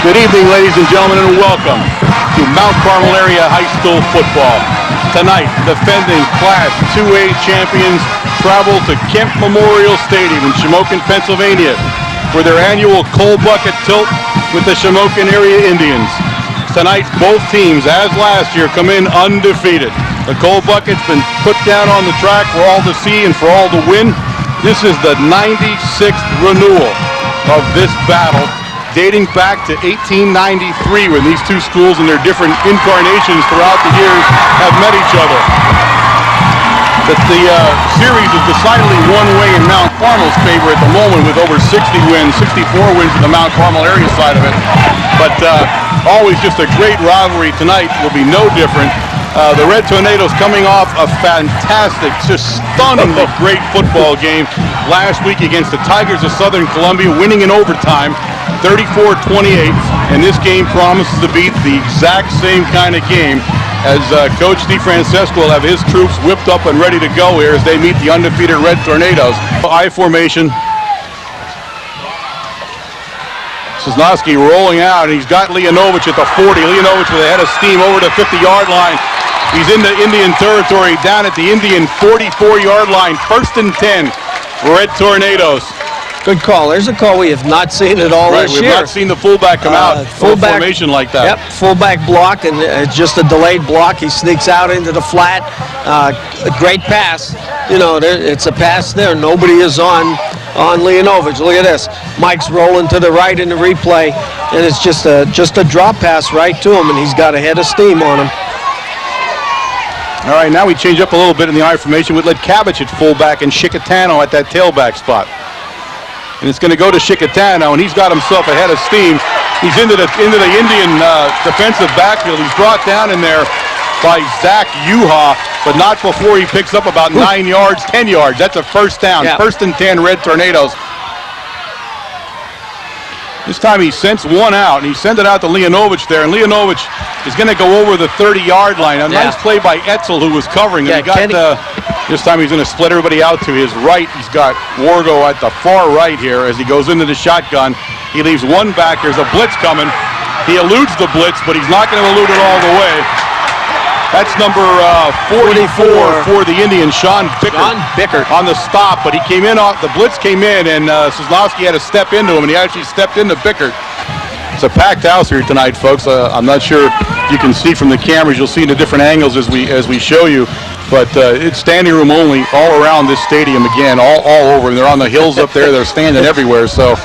Good evening, ladies and gentlemen, and welcome to Mount Carmel Area High School football. Tonight, defending Class 2A champions travel to Kemp Memorial Stadium in Shamokin, Pennsylvania for their annual coal bucket tilt with the Shamokin area Indians. Tonight, both teams, as last year, come in undefeated. The coal bucket's been put down on the track for all to see and for all to win. This is the 96th renewal of this battle, dating back to 1893, when these two schools in their different incarnations throughout the years have met each other. But the series is decidedly one way in Mount Carmel's favor at the moment, with over 60 wins, 64 wins in the Mount Carmel area side of it. But always just a great rivalry. Tonight will be no different. The Red Tornadoes coming off a fantastic, just stunningly great football game last week against the Tigers of Southern Columbia, winning in overtime 34-28, and this game promises to be the exact same kind of game, as Coach DeFrancesco will have his troops whipped up and ready to go here as they meet the undefeated Red Tornadoes. I formation. Sosnoski rolling out, and he's got Leonovich at the 40. Leonovich with a head of steam over the 50-yard line. He's in the Indian territory, down at the Indian 44-yard line. 1st and 10, Red Tornadoes. Good call. There's a call we have not seen at all this year. We've not seen the fullback come out for a formation like that. Yep, fullback block, and just a delayed block. He sneaks out into the flat. A great pass. You know, it's a pass there. Nobody is on Leonovich. Look at this. Mike's rolling to the right in the replay, and it's just a drop pass right to him, and he's got a head of steam on him. All right, now we change up a little bit in the I formation with Letcavage at fullback and Shikatano at that tailback spot. And it's going to go to Shikatano, and he's got himself a head of steam. He's into the Indian defensive backfield. He's brought down in there by Zach Yuha, but not before he picks up about 9 yards, 10 yards. That's a first down. Yeah. 1st and 10, Red Tornadoes. This time he sends one out, and he sent it out to Leonovich there, and Leonovich is going to go over the 30-yard line. A nice play by Etzel, who was covering. And he got this time he's going to split everybody out to his right. He's got Wargo at the far right here as he goes into the shotgun. He leaves one back. There's a blitz coming. He eludes the blitz, but he's not going to elude it all the way. That's number 44 for the Indians, Sean Bickert on the stop, but he came in off, the blitz came in, and Sosnoski had to step into him, and he actually stepped into Bickert. It's a packed house here tonight, folks. I'm not sure you can see from the cameras. You'll see in the different angles as we show you, but it's standing room only all around this stadium again, all over. And they're on the hills up there. They're standing everywhere. So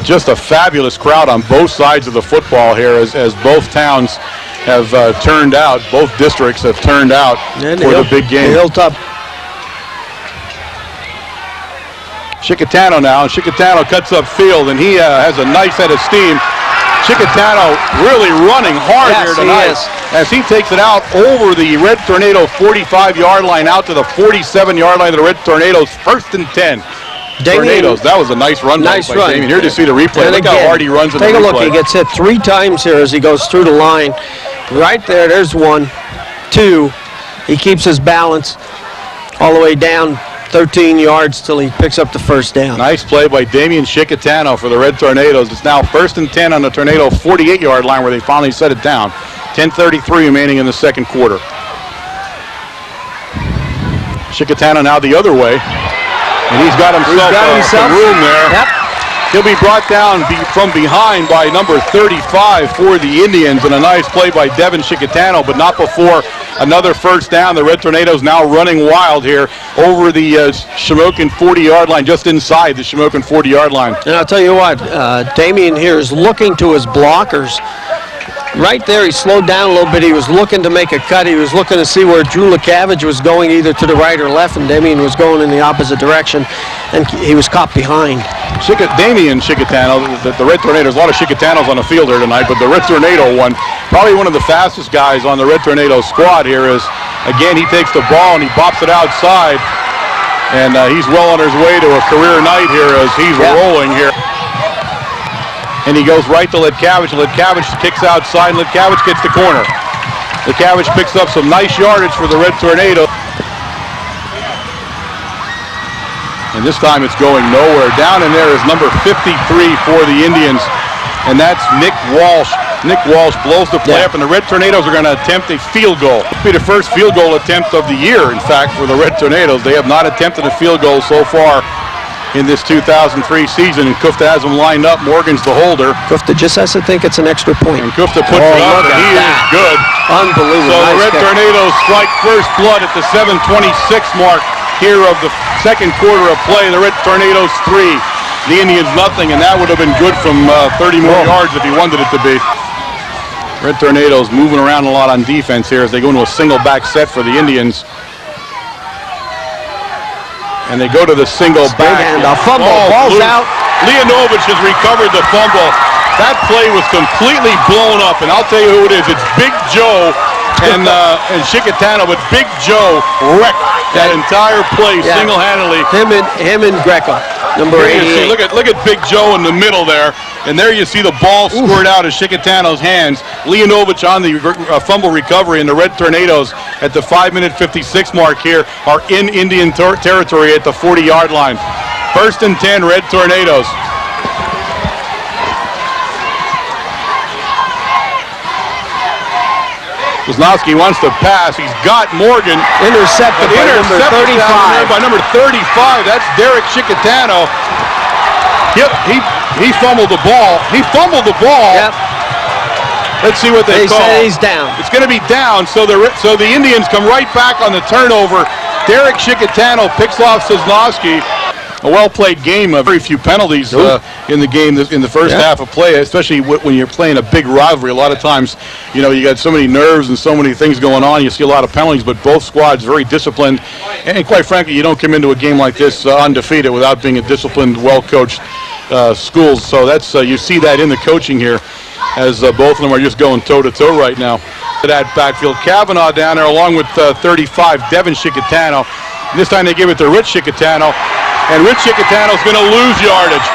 just a fabulous crowd on both sides of the football here as both towns have turned out, both districts have turned out for the big game. Hilltop. Shikatano now, and Shikatano cuts up field, and he has a nice head of steam. Shikatano really running hard here tonight as he takes it out over the Red Tornado 45-yard line out to the 47-yard line of the Red Tornadoes. 1st and 10. Tornadoes. That was a nice run. Nice run. Damien. Here to see the replay. Look how hard he runs in the replay. Take a look. He gets hit 3 times here as he goes through the line. Right there. There's 1, 2. He keeps his balance all the way down 13 yards till he picks up the first down. Nice play by Damian Shikatano for the Red Tornadoes. It's now 1st and 10 on the Tornado 48-yard line where they finally set it down. 10:33 remaining in the second quarter. Shikatano now the other way. And he's got himself some room there. Yep. He'll be brought down from behind by number 35 for the Indians, and a nice play by Devin Shikatano, but not before another first down. The Red Tornadoes now running wild here over the Shamokin 40-yard line, just inside the Shamokin 40-yard line. And I'll tell you what, Damien here is looking to his blockers. Right there, he slowed down a little bit. He was looking to make a cut. He was looking to see where Drew Letcavage was going, either to the right or left, and Damien was going in the opposite direction, and he was caught behind. Damian Shikatano, the Red Tornadoes, a lot of Shikatanos on the field here tonight, but the Red Tornado one, probably one of the fastest guys on the Red Tornado squad here is, again, he takes the ball and he bops it outside, and he's well on his way to a career night here as he's rolling here. And he goes right to Letcavage, and Letcavage kicks outside, and Letcavage gets the corner. Letcavage picks up some nice yardage for the Red Tornado. And this time it's going nowhere. Down in there is number 53 for the Indians. and that's Nick Walsh. Nick Walsh blows the play up, and the Red Tornadoes are going to attempt a field goal. It'll be the first field goal attempt of the year, in fact, for the Red Tornadoes. They have not attempted a field goal so far in this 2003 season, and Kufta has them lined up. Morgan's the holder. Kufta just has to think it's an extra point. And Kufta puts it up, and he is good. Unbelievable. So the Red Tornadoes strike first blood at the 7:26 mark here of the second quarter of play. The Red Tornadoes 3, the Indians nothing, and that would have been good from 30 more yards if he wanted it to be. Red Tornadoes moving around a lot on defense here as they go into a single back set for the Indians. And they go to the single back. And a fumble, ball's out. Leonovich has recovered the fumble. That play was completely blown up, and I'll tell you who it is. It's Big Joe and Chickatano, but Big Joe wrecked that entire play single-handedly. Him and Greco, number 88. Look at Big Joe in the middle there, and there you see the ball squirt out of Chickatano's hands. Leonovich on the fumble recovery, and the Red Tornadoes at the 5:56 mark here are in Indian territory at the 40-yard line. 1st and 10, Red Tornadoes. Sosnoski wants to pass. He's got Morgan. Intercepted by number 35. By number 35. That's Derek Chickatano. Yep, he fumbled the ball. Yep. Let's see what they call. Say he's down. It's going to be down, so the Indians come right back on the turnover. Derek Chickatano picks off Sosnoski. A well-played game. Very few penalties in the game in the first half of play, especially when you're playing a big rivalry. A lot of times, you know, you got so many nerves and so many things going on. You see a lot of penalties, but both squads very disciplined. And quite frankly, you don't come into a game like this undefeated without being a disciplined, well-coached schools. So that's you see that in the coaching here, as both of them are just going toe-to-toe right now. That backfield, Kavanaugh down there along with 35, Devin Chickatano. This time they give it to Rich Chickatano. And Rich Chickatano's going to lose yardage.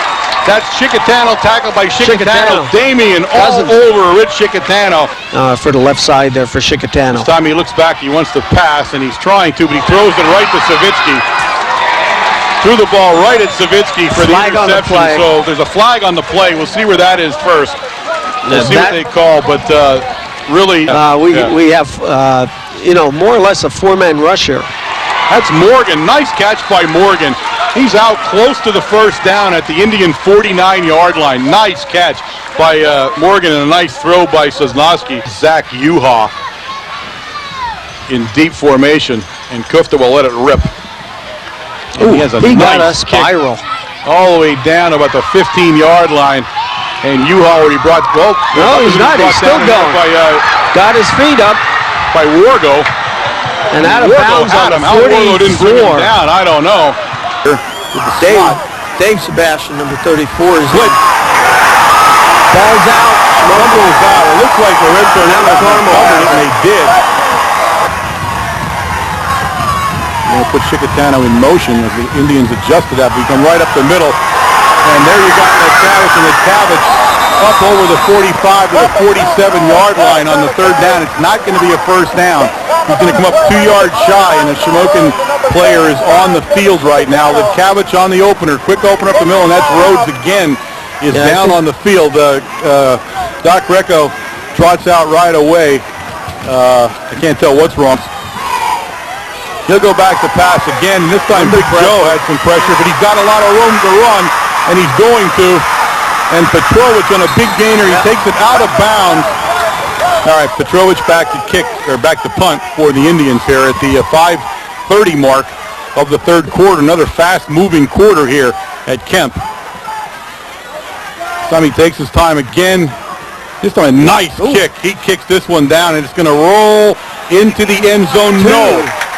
That's Chickatano tackled by Chickatano. Damien all over Rich Chickatano. For the left side there for Chickatano. This time he looks back, he wants to pass, and he's trying to, but he throws it right to Savitsky. Threw the ball right at Savitsky for the interception. So there's a flag on the play. We'll see where that is first. We'll see what they call, but really... we have, more or less a four-man rush here. That's Morgan. Nice catch by Morgan. He's out close to the first down at the Indian 49-yard line. Nice catch by Morgan and a nice throw by Sosnoski. Zach Uha in deep formation, and Kufta will let it rip. Ooh, he got a spiral. All the way down about the 15-yard line. And Uha already brought... Well, no, he's not. He's still going. Got his feet up. By Wargo. And out of bounds on the 44. How Wargo didn't bring him down, I don't know. Dave Sebastian, number 34, is lit. Ball's out. Rumble's out. It looks like the Red Tornadoes covered it, and they did. They'll put Chickatano in motion as the Indians adjust to that. We come right up the middle. And there you got Letcavage, and Letcavage up over the 45 to the 47-yard line on the third down. It's not going to be a first down. He's going to come up 2 yards shy, and the Shamokin player is on the field right now. Letcavage on the opener. Quick opener up the middle, and that's Rhodes again is down on the field. Doc Greco trots out right away. I can't tell what's wrong. He'll go back to pass again. This time Big Joe had some pressure, but he's got a lot of room to run, and he's going to. And Petrovich on a big gainer. He takes it out of bounds. All right, Petrovich back to punt for the Indians here at the 5:30 mark of the third quarter. Another fast-moving quarter here at Kemp. This time he takes his time again. This time a nice kick. He kicks this one down, and it's going to roll into the end zone.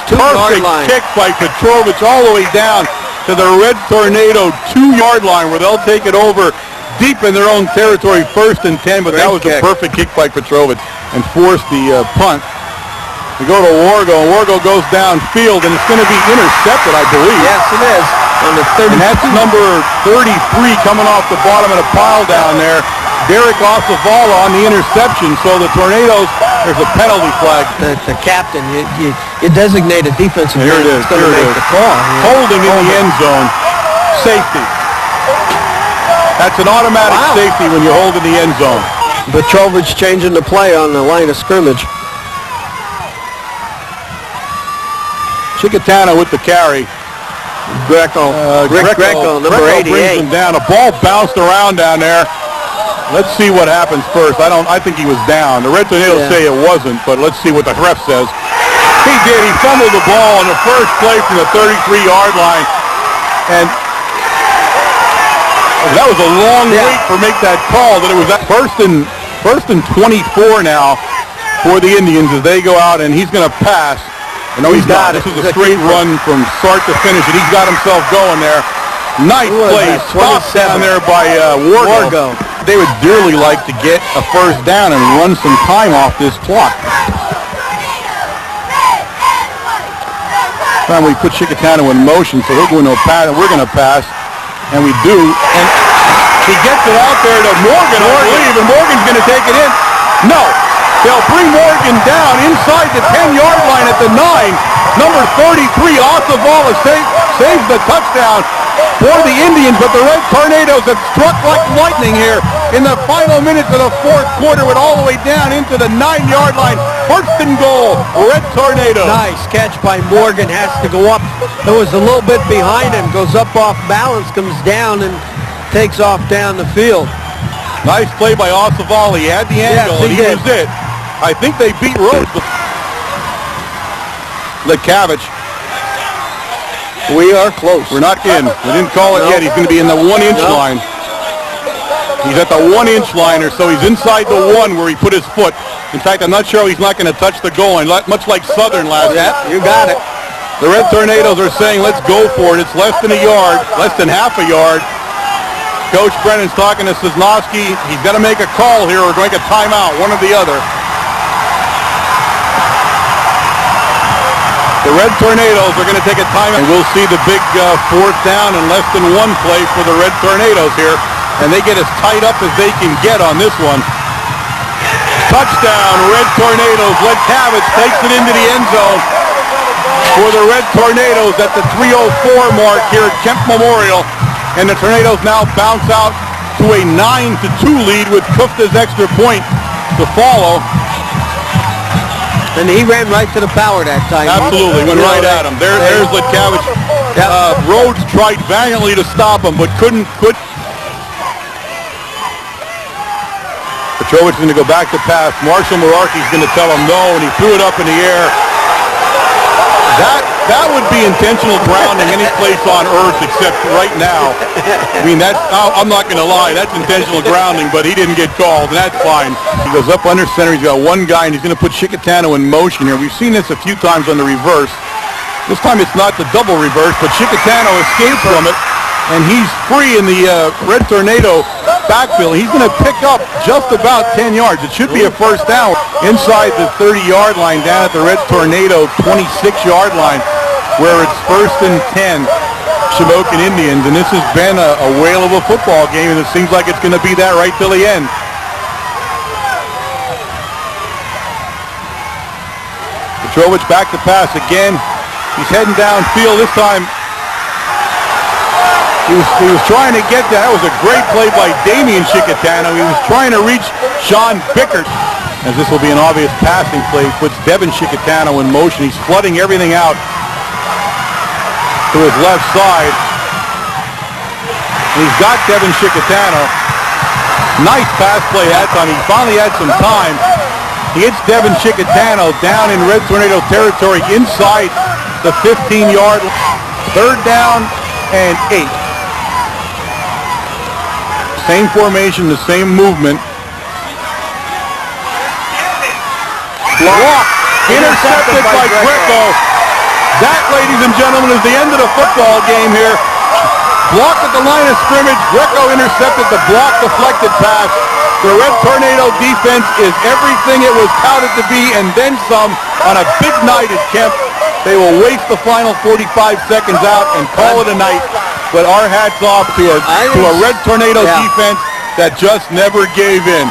Perfect kick by Petrovich all the way down to the Red Tornado 2-yard line where they'll take it over deep in their own territory, 1st and 10, but that was a perfect kick by Petrovich and forced the punt. We go to Wargo, and Wargo goes downfield, and it's going to be intercepted, I believe. Yes, it is. On the 32. And that's number 33 coming off the bottom of the pile down there. Derek Ossavala on the interception, so the Tornadoes, there's a penalty flag. The captain, you designate a defensive player that's going to make the call. Holding in the end zone. Safety. That's an automatic safety when you hold in the end zone. Petrovich changing the play on the line of scrimmage. Chickatano with the carry. Greco. Rick Greco, number 88. Brings him down. A ball bounced around down there. Let's see what happens first. I think he was down. The Red Tornadoes say it wasn't, but let's see what the ref says. He did. He fumbled the ball on the first play from the 33-yard line. And that was a long wait for make that call. That it was that first and 24 now for the Indians as they go out, and he's going to pass. No, he's not. This is a straight run from start to finish, and he's got himself going there. Nice play. Stopped down there by Wargo. They would dearly like to get a first down and run some time off this clock. Time we put Chickatano in motion, so he'll go into a pass, and we're going to pass, and we do. And he gets it out there to Morgan, I believe, and Morgan's going to take it in. No. They'll bring Morgan down inside the 10-yard line at the 9. Number 33, Osavala saves the touchdown for the Indians, but the Red Tornadoes have struck like lightning here in the final minutes of the fourth quarter, went all the way down into the 9-yard line. First and goal, Red Tornadoes. Nice catch by Morgan, has to go up. It was a little bit behind him, goes up off balance, comes down, and takes off down the field. Nice play by Osavala. He had the angle, and he was it. I think they beat Rhodes. Letcavage. We are close. We're not in. We didn't call it yet. He's going to be in the 1-inch line. He's at the 1-inch line, or so he's inside the 1 where he put his foot. In fact, I'm not sure he's not going to touch the goal line, much like Southern last year. You got it. The Red Tornadoes are saying, let's go for it. It's less than a yard, less than half a yard. Coach Brennan's talking to Sosnoski. He's got to make a call here or make a timeout, one or the other. The Red Tornadoes are going to take a timeout, and we'll see the big fourth down and less than 1 play for the Red Tornadoes here, and they get as tight up as they can get on this one. Touchdown, Red Tornadoes. Letcavage takes it into the end zone for the Red Tornadoes at the 3:04 mark here at Kemp Memorial, and the Tornadoes now bounce out to a 9-2 lead with Kufta's extra point to follow. And he ran right to the power that time. Absolutely, went right at him. There's Letcavage. Rhodes tried valiantly to stop him, but couldn't. Petrovich is going to go back to pass. Marshall Merarkey's going to tell him no, and he threw it up in the air. That would be intentional grounding any place on earth except right now. I mean, I'm not going to lie, that's intentional grounding, but he didn't get called, and that's fine. He goes up under center, he's got one guy, and he's going to put Chickatano in motion here. We've seen this a few times on the reverse. This time it's not the double reverse, but Chickatano escapes from it, and he's free in the Red Tornado backfield. He's going to pick up just about 10 yards. It should be a first down inside the 30-yard line down at the Red Tornado 26-yard line, where it's first and 10, Shamokin Indians, and this has been a whale of a football game, and it seems like it's going to be that right till the end. Petrovich back to pass again. He's heading downfield this time. He was trying to get that. That was a great play by Damian Chickatano. He was trying to reach Sean Bickert, as this will be an obvious passing play. Puts Devin Chickatano in motion. He's flooding everything out to his left side. And he's got Devin Chickatano. Nice pass play that time. He finally had some time. He hits Devin Chickatano down in Red Tornado territory inside the 15-yard line. Third down and 8. Same formation, the same movement. Block. Intercepted by Greco. That, ladies and gentlemen, is the end of the football game here. Blocked at the line of scrimmage. Greco intercepted the block deflected pass. The Red Tornado defense is everything it was touted to be and then some on a big night at Kemp. They will waste the final 45 seconds out and call it a night. But our hats off to a Red Tornado defense that just never gave in.